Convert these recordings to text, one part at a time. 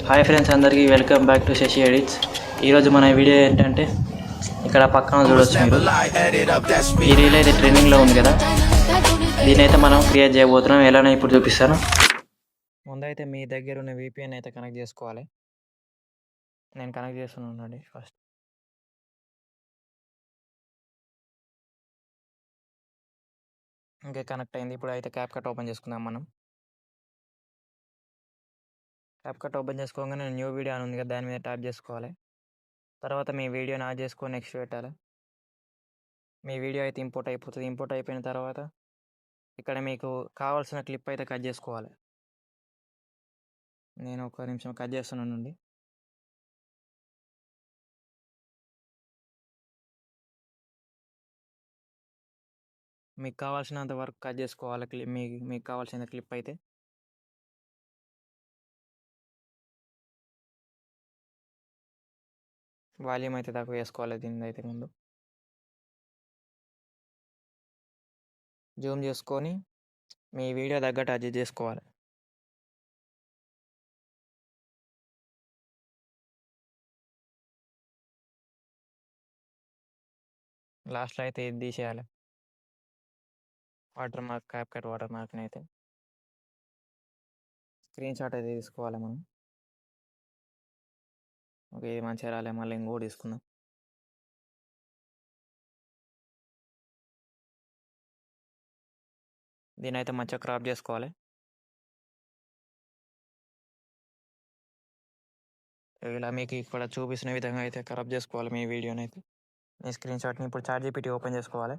Hi friends, అందరికీ welcome back to Shashi edits. ఈరోజు మన వీడియో ఏంటంటే, ఇక్కడ పక్కన చూడొచ్చు మీరు, ఈ రీల్ అయితే ట్రెండింగ్లో ఉంది కదా, దీనైతే మనం క్రియేట్ చేయబోతున్నాం. ఎలానో ఇప్పుడు చూపిస్తాను. ముందైతే మీ దగ్గర ఉన్న VPN అయితే కనెక్ట్ చేసుకోవాలి. నేను కనెక్ట్ చేస్తున్నానండి. ఫస్ట్ ఇంకా కనెక్ట్ అయింది. ఇప్పుడు అయితే CapCut ఓపెన్ చేసుకుందాం మనం. CapCut ఓపెన్ చేసుకోగానే న్యూ వీడియో అని ఉంది కదా, దాని మీద ట్యాప్ చేసుకోవాలి. తర్వాత మీ వీడియోని ఆన్ చేసుకొని నెక్స్ట్ పెట్టాలి. మీ వీడియో అయితే ఇంపోర్ట్ అయిపోతుంది. ఇంపోర్ట్ అయిపోయిన తర్వాత ఇక్కడ మీకు కావాల్సిన క్లిప్ అయితే కట్ చేసుకోవాలి. నేను ఒక నిమిషం కట్ చేస్తున్నానండి. మీకు కావాల్సినంత వరకు కట్ చేసుకోవాలి. మీకు కావాల్సిన క్లిప్ అయితే వాల్యూమ్ అయితే తక్కువ వేసుకోవాలి. దీని అయితే ముందు జూమ్ చేసుకొని మీ వీడియో తగ్గట్టు అడ్జస్ట్ చేసుకోవాలి. లాస్ట్లో అయితే ఇది తీసేయాలి, వాటర్ మార్క్, CapCut వాటర్ మార్క్ని అయితే స్క్రీన్ షాట్ అయితే తీసుకోవాలి మనం. ఓకే, ఇది మంచిగా రాలే, మళ్ళీ ఇంకోటి తీసుకుందాం. దీని అయితే మంచిగా క్రాప్ చేసుకోవాలి. ఇలా మీకు ఇక్కడ చూపిస్తున్న విధంగా అయితే క్రాప్ చేసుకోవాలి మీ వీడియోని అయితే. మీ స్క్రీన్ షాట్ని ఇప్పుడు ChatGPT ఓపెన్ చేసుకోవాలి.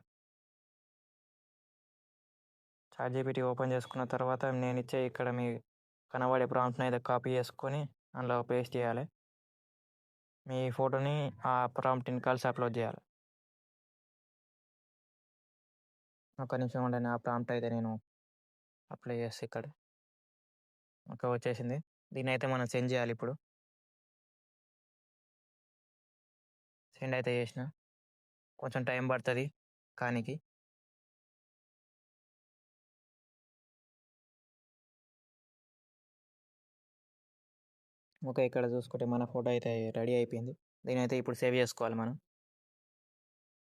ChatGPT ఓపెన్ చేసుకున్న తర్వాత నేను ఇచ్చే ఇక్కడ మీ కనబడే ప్రాంప్ట్ని అయితే కాపీ చేసుకొని అందులో పేస్ట్ చేయాలి. మీ ఫోటోని ఆ ప్రాంప్ట్ని కలిసి అప్లోడ్ చేయాలి. ఒక నిమిషం ఉండండి, ఆ ప్రాంప్ట్ అయితే నేను అప్లై చేస్తే ఇక్కడ ఓకే వచ్చేసింది. దీన్ని అయితే మనం సెండ్ చేయాలి. ఇప్పుడు సెండ్ అయితే చేసిన, కొంచెం టైం పడుతుంది కానికి. ఓకే, ఇక్కడ చూసుకుంటే మన ఫోటో అయితే రెడీ అయిపోయింది. దీని అయితే ఇప్పుడు సేవ్ చేసుకోవాలి మనం.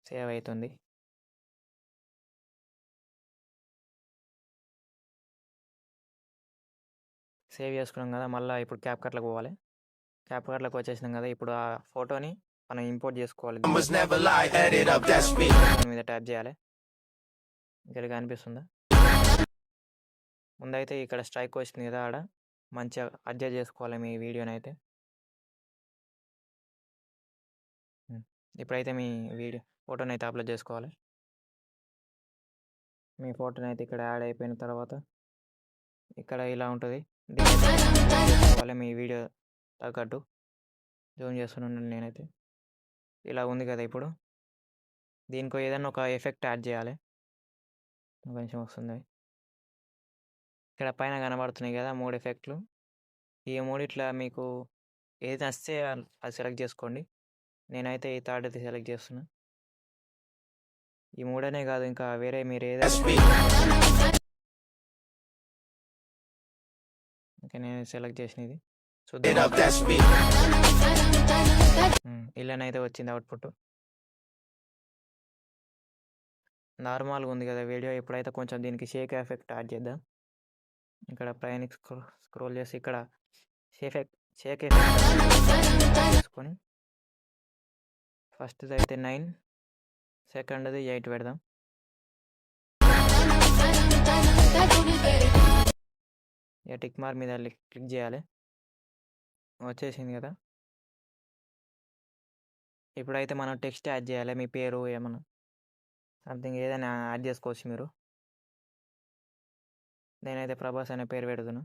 సేవ్ అవుతుంది. సేవ్ చేసుకున్నాం కదా, మళ్ళీ ఇప్పుడు CapCutలోకి పోవాలి. CapCutలోకి వచ్చేసినాం కదా, ఇప్పుడు ఆ ఫోటోని మనం ఇంపోర్ట్ చేసుకోవాలి. మీద ట్యాప్ చేయాలి. ఇక్కడ కనిపిస్తుందా? ముందైతే ఇక్కడ స్ట్రైక్ వచ్చింది కదా, ఆడ మంచిగా అడ్జస్ట్ చేసుకోవాలి మీ వీడియోని అయితే. ఇప్పుడైతే మీ ఫోటోని అయితే అప్లోడ్ చేసుకోవాలి. మీ ఫోటోని అయితే ఇక్కడ యాడ్ అయిపోయిన తర్వాత ఇక్కడ ఇలా ఉంటుంది. దీన్ని మీ వీడియో తగ్గట్టు జూమ్ చేస్తున్నాను నేనైతే. ఇలా ఉంది కదా, ఇప్పుడు దీనికి ఏదైనా ఒక ఎఫెక్ట్ యాడ్ చేయాలి. కొంచెం వస్తుంది. ఇక్కడ పైన కనబడుతున్నాయి కదా 3 ఎఫెక్ట్లు. ఈ మూడిట్లా మీకు ఏది నచ్చితే అది సెలెక్ట్ చేసుకోండి. నేనైతే ఈ థర్డ్ అయితే సెలెక్ట్ చేస్తున్నా. ఈ మూడనే కాదు, ఇంకా వేరే మీరు ఏదైనా ఓకే, నేను సెలెక్ట్ చేసినది చూద్దాం. ఇలానైతే వచ్చింది అవుట్పుట్. నార్మల్గా ఉంది కదా వీడియో. ఇప్పుడైతే కొంచెం దీనికి షేక్ ఎఫెక్ట్ యాడ్ చేద్దాం. ఇక్కడ పైన స్క్రోల్ చేసి ఇక్కడ షేక్ ఎఫెక్ట్ చేసుకొని ఫస్ట్ది అయితే 9, సెకండ్ది 8 పెడదాం. ఇక టిక్ మార్క్ మీద క్లిక్ చేయాలి. వచ్చేసింది కదా. ఇప్పుడైతే మనం టెక్స్ట్ యాడ్ చేయాలి. మీ పేరు ఏమన్నా సంథింగ్ ఏదైనా యాడ్ చేసుకోవచ్చు మీరు. నేనైతే ప్రభాస్ అనే పేరు పెడుతున్నా.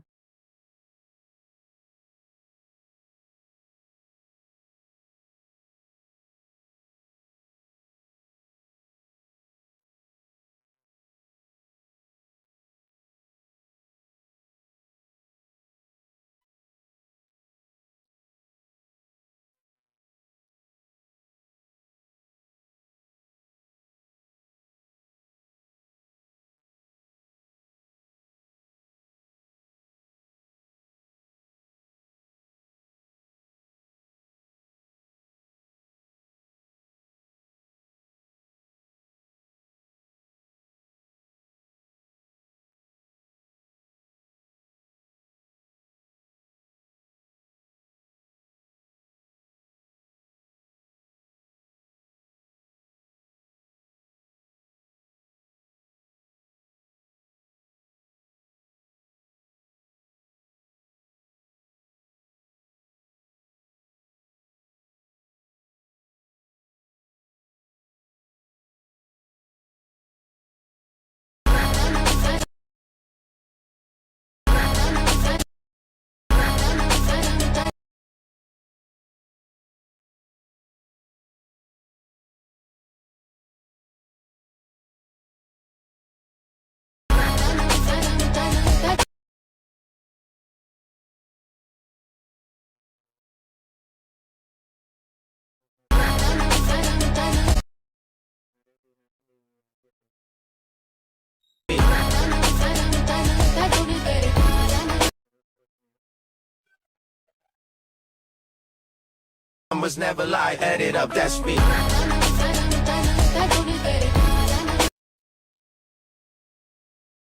Numbers never lie, add it up, that's me.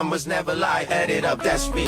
Numbers never lie, add it up, that's me.